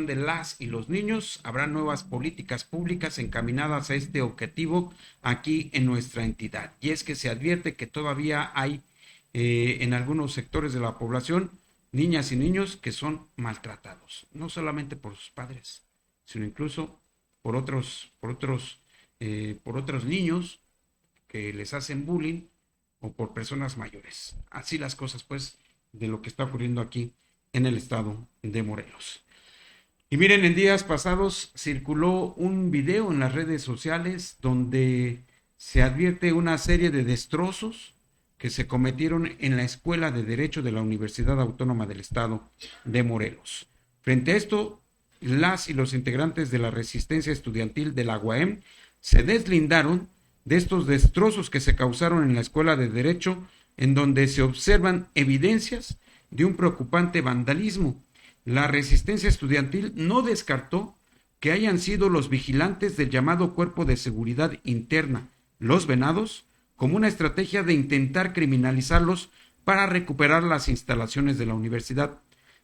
de las y los niños. Habrá nuevas políticas públicas encaminadas a este objetivo aquí en nuestra entidad. Y es que se advierte que todavía hay en algunos sectores de la población, niñas y niños que son maltratados, no solamente por sus padres, sino incluso por otros niños que les hacen bullying o por personas mayores. Así las cosas, pues, de lo que está ocurriendo aquí en el estado de Morelos. Y miren, en días pasados circuló un video en las redes sociales donde se advierte una serie de destrozos que se cometieron en la Escuela de Derecho de la Universidad Autónoma del Estado de Morelos. Frente a esto, las y los integrantes de la resistencia estudiantil de la UAM se deslindaron de estos destrozos que se causaron en la Escuela de Derecho, en donde se observan evidencias de un preocupante vandalismo. La resistencia estudiantil no descartó que hayan sido los vigilantes del llamado Cuerpo de Seguridad Interna, los Venados, como una estrategia de intentar criminalizarlos para recuperar las instalaciones de la universidad.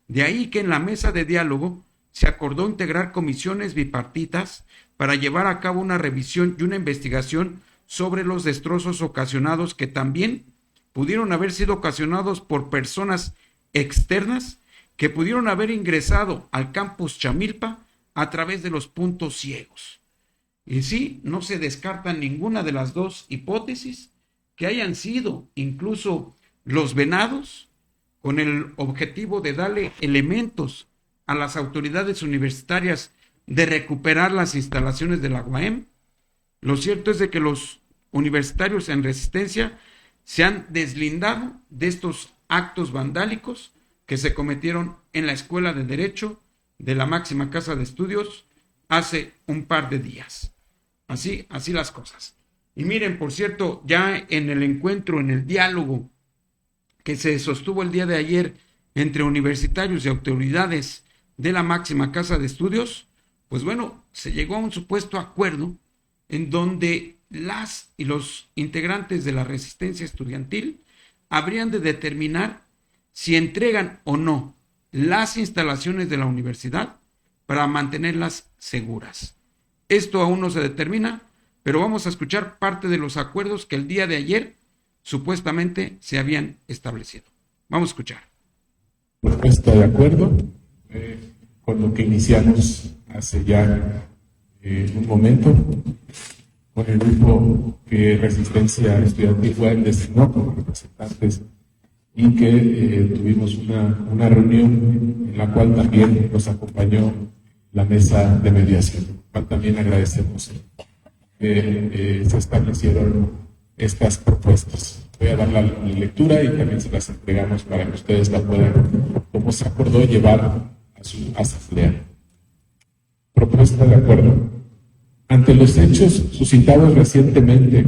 De ahí que en la mesa de diálogo se acordó integrar comisiones bipartitas para llevar a cabo una revisión y una investigación sobre los destrozos ocasionados, que también pudieron haber sido ocasionados por personas externas que pudieron haber ingresado al campus Chamilpa a través de los puntos ciegos. Y sí, no se descarta ninguna de las dos hipótesis, que hayan sido incluso los Venados, con el objetivo de darle elementos a las autoridades universitarias de recuperar las instalaciones de la UAM. Lo cierto es de que los universitarios en resistencia se han deslindado de estos actos vandálicos que se cometieron en la Escuela de Derecho de la máxima casa de estudios hace un par de días. Así las cosas. Y miren, por cierto, ya en el encuentro, en el diálogo que se sostuvo el día de ayer entre universitarios y autoridades de la máxima casa de estudios, pues bueno, se llegó a un supuesto acuerdo en donde las y los integrantes de la resistencia estudiantil habrían de determinar si entregan o no las instalaciones de la universidad para mantenerlas seguras. Esto aún no se determina, pero vamos a escuchar parte de los acuerdos que el día de ayer supuestamente se habían establecido. Vamos a escuchar. Propuesta de acuerdo con lo que iniciamos hace ya un momento con el grupo que Resistencia Estudiantil fue designó como representantes, y que tuvimos una reunión en la cual también nos acompañó la mesa de mediación, cual también agradecemos que se establecieron estas propuestas. Voy a dar la lectura y también se las entregamos para que ustedes la puedan, como se acordó, llevar a su asamblea. Propuesta de acuerdo. Ante los hechos suscitados recientemente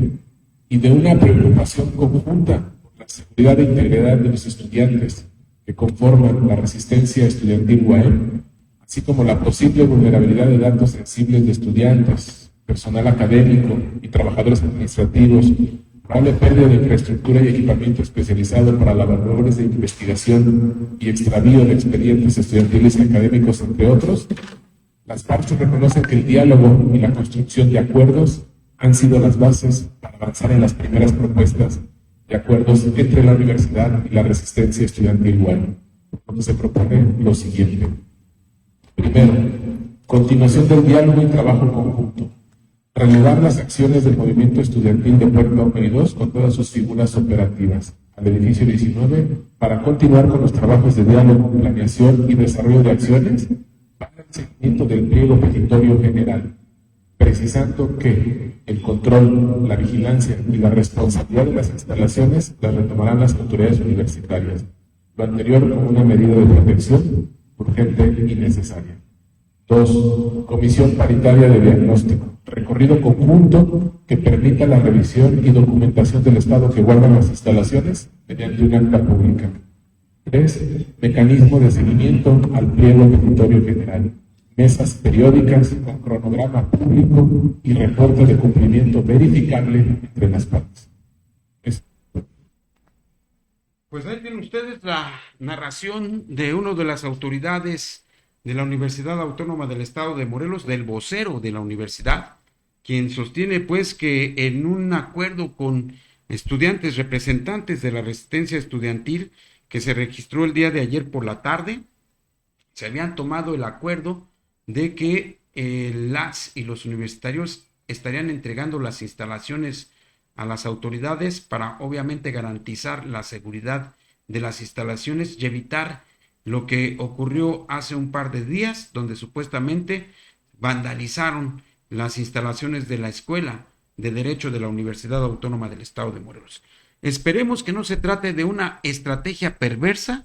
y de una preocupación conjunta por la seguridad e integridad de los estudiantes que conforman la resistencia estudiantil UAM, así como la posible vulnerabilidad de datos sensibles de estudiantes, personal académico y trabajadores administrativos, probable pérdida de infraestructura y equipamiento especializado para labores de investigación y extravío de expedientes estudiantiles y académicos, entre otros, las partes reconocen que el diálogo y la construcción de acuerdos han sido las bases para avanzar en las primeras propuestas de acuerdos entre la universidad y la resistencia estudiantil UAM, donde se propone lo siguiente. Primero, continuación del diálogo y trabajo conjunto. Renovar las acciones del movimiento estudiantil de Puerto 1 y 2 con todas sus figuras operativas al edificio 19 para continuar con los trabajos de diálogo, planeación y desarrollo de acciones para el seguimiento del pliego petitorio general, precisando que el control, la vigilancia y la responsabilidad de las instalaciones las retomarán las autoridades universitarias, lo anterior como una medida de protección urgente y necesaria. 2. Comisión paritaria de diagnóstico, recorrido conjunto que permita la revisión y documentación del estado que guardan las instalaciones mediante una acta pública. 3. Mecanismo de seguimiento al pliego petitorio general, mesas periódicas con cronograma público y reporte de cumplimiento verificable entre las partes. Pues ahí tienen ustedes la narración de uno de las autoridades de la Universidad Autónoma del Estado de Morelos, del vocero de la universidad, quien sostiene pues que en un acuerdo con estudiantes representantes de la resistencia estudiantil que se registró el día de ayer por la tarde. Se habían tomado el acuerdo de que las y los universitarios estarían entregando las instalaciones a las autoridades para obviamente garantizar la seguridad de las instalaciones y evitar lo que ocurrió hace un par de días, donde supuestamente vandalizaron las instalaciones de la Escuela de Derecho de la Universidad Autónoma del Estado de Morelos. Esperemos que no se trate de una estrategia perversa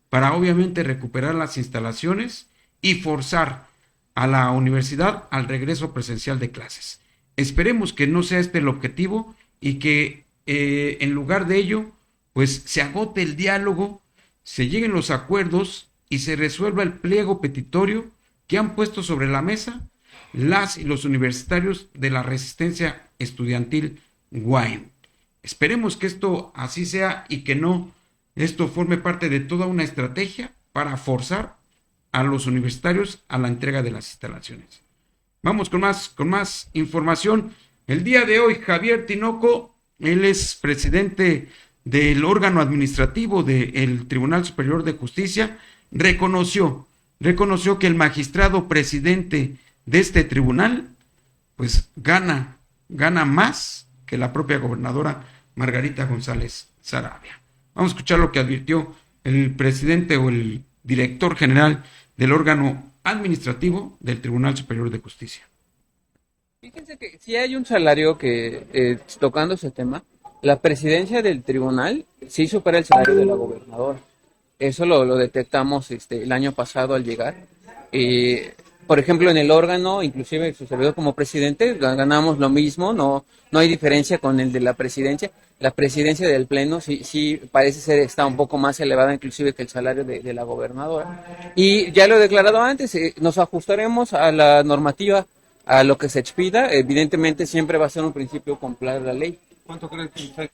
para obviamente recuperar las instalaciones y forzar a la universidad al regreso presencial de clases. Esperemos que no sea este el objetivo y que en lugar de ello, pues se agote el diálogo, se lleguen los acuerdos y se resuelva el pliego petitorio que han puesto sobre la mesa las y los universitarios de la resistencia estudiantil UAEM. Esperemos que esto así sea y que no esto forme parte de toda una estrategia para forzar a los universitarios a la entrega de las instalaciones. Vamos con más información. El día de hoy, Javier Tinoco, él es presidente del órgano administrativo del Tribunal Superior de Justicia, reconoció que el magistrado presidente de este tribunal, pues gana más que la propia gobernadora Margarita González Saravia. Vamos a escuchar lo que advirtió el presidente o el director general del órgano administrativo del Tribunal Superior de Justicia. Fíjense que si hay un salario que, tocando ese tema, la presidencia del tribunal sí supera el salario de la gobernadora. Eso lo detectamos el año pasado al llegar. Por ejemplo, en el órgano, inclusive su servidor como presidente, ganamos lo mismo, no hay diferencia con el de la presidencia. La presidencia del pleno sí parece ser está un poco más elevada inclusive que el salario de la gobernadora. Y ya lo he declarado antes, nos ajustaremos a la normativa, a lo que se expida. Evidentemente siempre va a ser un principio cumplir la ley. ¿Cuánto creen que usted?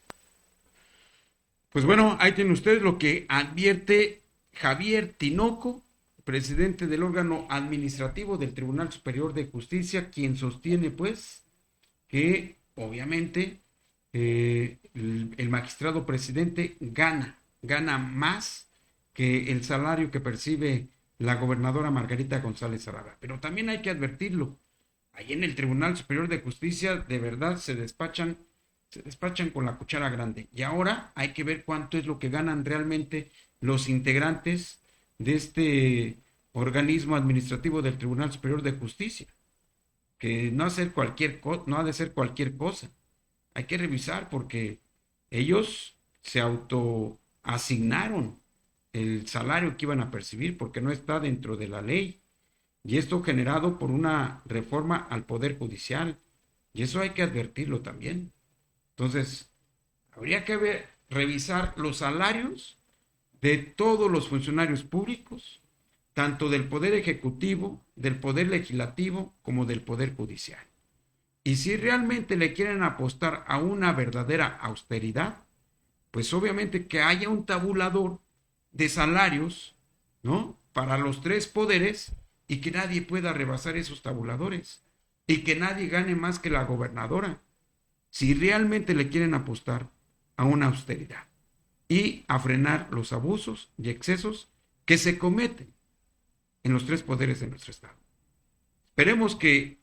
Pues bueno, ahí tienen ustedes lo que advierte Javier Tinoco, presidente del órgano administrativo del Tribunal Superior de Justicia, quien sostiene pues que obviamente el magistrado presidente gana más que el salario que percibe la gobernadora Margarita González Saravia. Pero también hay que advertirlo, ahí en el Tribunal Superior de Justicia de verdad se despachan con la cuchara grande. Y ahora hay que ver cuánto es lo que ganan realmente los integrantes de este organismo administrativo del Tribunal Superior de Justicia, que no ha de ser cualquier cosa. Hay que revisar porque ellos se autoasignaron el salario que iban a percibir porque no está dentro de la ley. Y esto generado por una reforma al Poder Judicial. Y eso hay que advertirlo también. Entonces, habría que revisar los salarios de todos los funcionarios públicos, tanto del Poder Ejecutivo, del Poder Legislativo, como del Poder Judicial. Y si realmente le quieren apostar a una verdadera austeridad, pues obviamente que haya un tabulador de salarios, ¿no?, para los tres poderes y que nadie pueda rebasar esos tabuladores y que nadie gane más que la gobernadora. Si realmente le quieren apostar a una austeridad y a frenar los abusos y excesos que se cometen en los tres poderes de nuestro Estado. Esperemos que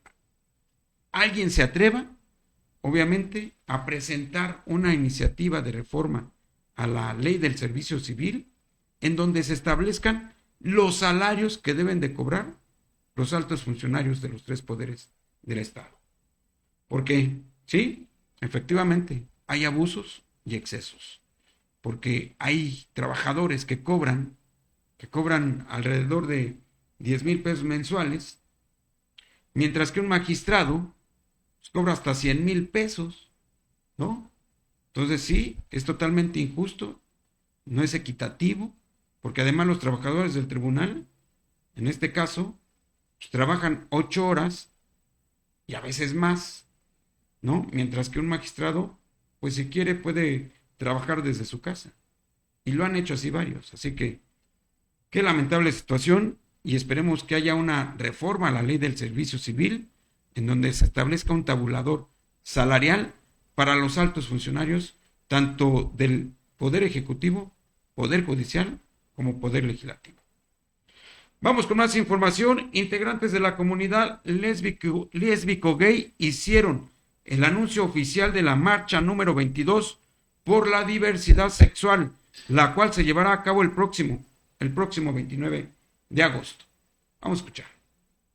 alguien se atreva, obviamente, a presentar una iniciativa de reforma a la ley del servicio civil en donde se establezcan los salarios que deben de cobrar los altos funcionarios de los tres poderes del Estado. Porque, sí, efectivamente, hay abusos y excesos. Porque hay trabajadores que cobran alrededor de 10,000 pesos mensuales, mientras que un magistrado pues, cobra hasta 100,000 pesos, ¿no? Entonces sí, es totalmente injusto, no es equitativo, porque además los trabajadores del tribunal, en este caso, pues, trabajan 8 horas y a veces más, ¿no? Mientras que un magistrado, pues si quiere puede trabajar desde su casa. Y lo han hecho así varios. Así que, qué lamentable situación y esperemos que haya una reforma a la ley del servicio civil en donde se establezca un tabulador salarial para los altos funcionarios tanto del Poder Ejecutivo, Poder Judicial, como Poder Legislativo. Vamos con más información. Integrantes de la comunidad lésbico-gay hicieron el anuncio oficial de la marcha número 22 por la diversidad sexual, la cual se llevará a cabo el próximo 29 de agosto. Vamos a escuchar.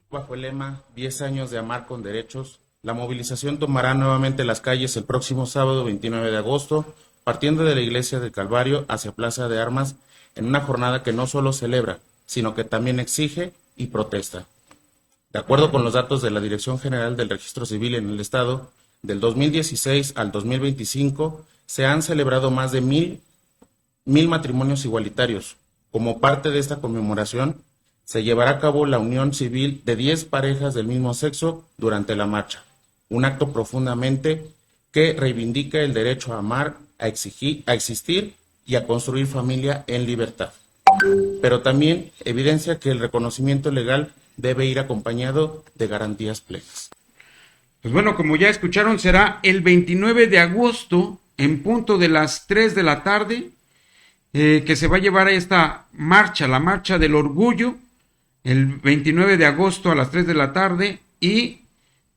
Bajo el lema 10 años de amar con derechos, la movilización tomará nuevamente las calles el próximo sábado 29 de agosto, partiendo de la Iglesia del Calvario hacia Plaza de Armas, en una jornada que no solo celebra, sino que también exige y protesta. De acuerdo con los datos de la Dirección General del Registro Civil en el Estado, del 2016 al 2025 se han celebrado más de 1,000 matrimonios igualitarios. Como parte de esta conmemoración, se llevará a cabo la unión civil de 10 parejas del mismo sexo durante la marcha, un acto profundamente que reivindica el derecho a amar, a existir y a construir familia en libertad. Pero también evidencia que el reconocimiento legal debe ir acompañado de garantías plenas. Pues bueno, como ya escucharon, será el 29 de agosto en punto de las 3 de la tarde que se va a llevar esta marcha, la Marcha del Orgullo, el 29 de agosto a las 3 de la tarde, y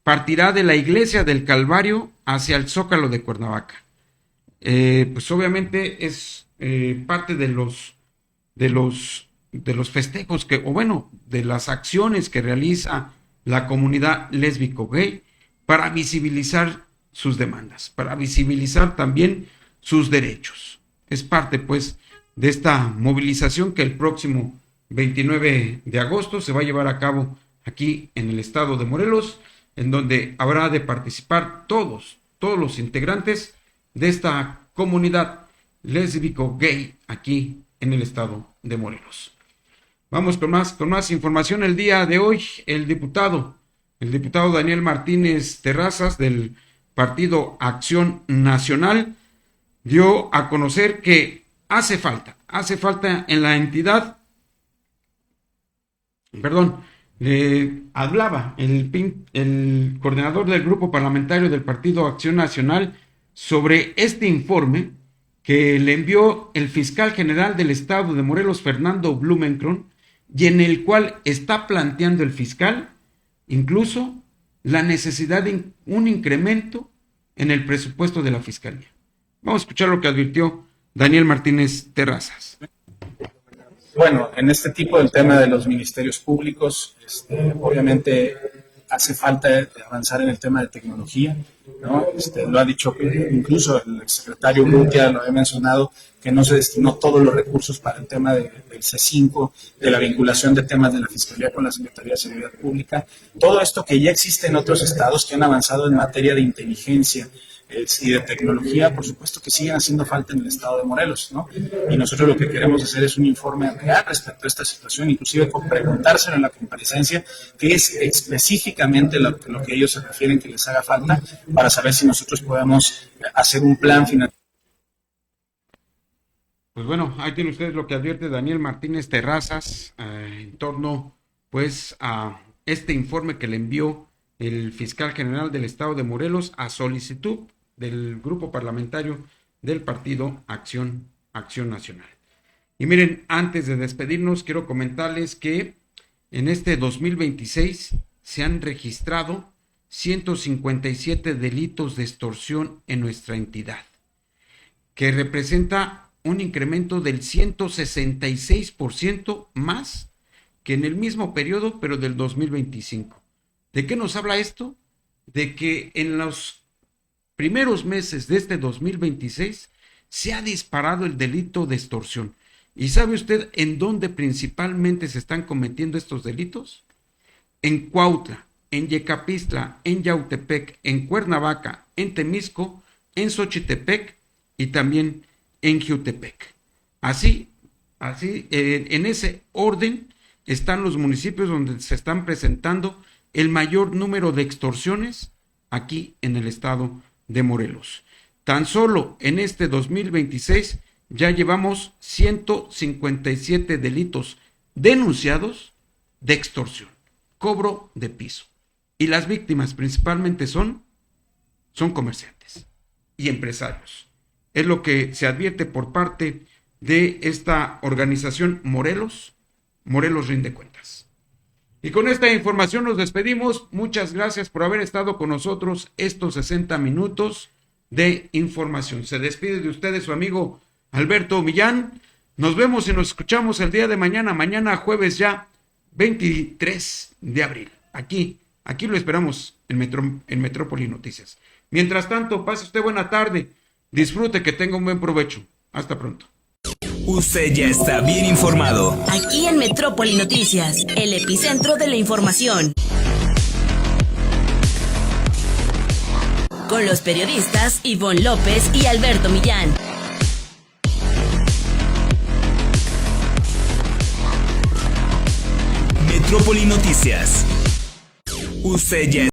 partirá de la Iglesia del Calvario hacia el Zócalo de Cuernavaca. Pues obviamente es parte de los festejos de las acciones que realiza la comunidad lésbico-gay para visibilizar sus demandas, para visibilizar también sus derechos. Es parte, pues, de esta movilización que el próximo 29 de agosto se va a llevar a cabo aquí en el estado de Morelos, en donde habrá de participar todos los integrantes de esta comunidad lésbico-gay aquí en el estado de Morelos. Vamos con más información. El día de hoy, el diputado Daniel Martínez Terrazas del Partido Acción Nacional dio a conocer que hace falta en la entidad, hablaba el coordinador del grupo parlamentario del Partido Acción Nacional sobre este informe que le envió el fiscal general del estado de Morelos, Fernando Blumenkron, y en el cual está planteando el fiscal incluso la necesidad de un incremento en el presupuesto de la fiscalía. Vamos a escuchar lo que advirtió Daniel Martínez Terrazas. Bueno, en este tipo del tema de los ministerios públicos, obviamente hace falta avanzar en el tema de tecnología, ¿no? Lo ha dicho incluso el exsecretario Urrutia, lo he mencionado, que no se destinó todos los recursos para el tema del C5, de la vinculación de temas de la Fiscalía con la Secretaría de Seguridad Pública. Todo esto que ya existe en otros estados que han avanzado en materia de inteligencia y de tecnología, por supuesto que siguen haciendo falta en el estado de Morelos, ¿no? Y nosotros lo que queremos hacer es un informe real respecto a esta situación, inclusive con preguntárselo en la comparecencia, que es específicamente lo que ellos se refieren que les haga falta, para saber si nosotros podemos hacer un plan final. Pues bueno, ahí tienen ustedes lo que advierte Daniel Martínez Terrazas en torno, pues, a este informe que le envió el fiscal general del estado de Morelos a solicitud del grupo parlamentario del Partido Acción Nacional. Y miren, antes de despedirnos, quiero comentarles que en este 2026 se han registrado 157 delitos de extorsión en nuestra entidad, que representa un incremento del 166% más que en el mismo periodo, pero del 2025. ¿De qué nos habla esto? De que en los primeros meses de este 2026 se ha disparado el delito de extorsión. ¿Y sabe usted en dónde principalmente se están cometiendo estos delitos? En Cuautla, en Yecapistla, en Yautepec, en Cuernavaca, en Temisco, en Xochitepec y también en Jiutepec. Así, en ese orden están los municipios donde se están presentando el mayor número de extorsiones aquí en el estado de Morelos. Tan solo en este 2026 ya llevamos 157 delitos denunciados de extorsión, cobro de piso. Y las víctimas principalmente son comerciantes y empresarios Es lo que se advierte por parte de esta organización Morelos Rinde Cuentas. Y con esta información nos despedimos. Muchas gracias por haber estado con nosotros estos 60 minutos de información. Se despide de ustedes su amigo Alberto Millán. Nos vemos y nos escuchamos el día de mañana jueves ya 23 de abril. Aquí lo esperamos en Metrópoli Noticias. Mientras tanto, pase usted buena tarde, disfrute, que tenga un buen provecho. Hasta pronto. Usted ya está bien informado. Aquí en Metrópoli Noticias, el epicentro de la información. Con los periodistas Ivonne López y Alberto Millán. Metrópoli Noticias. Usted ya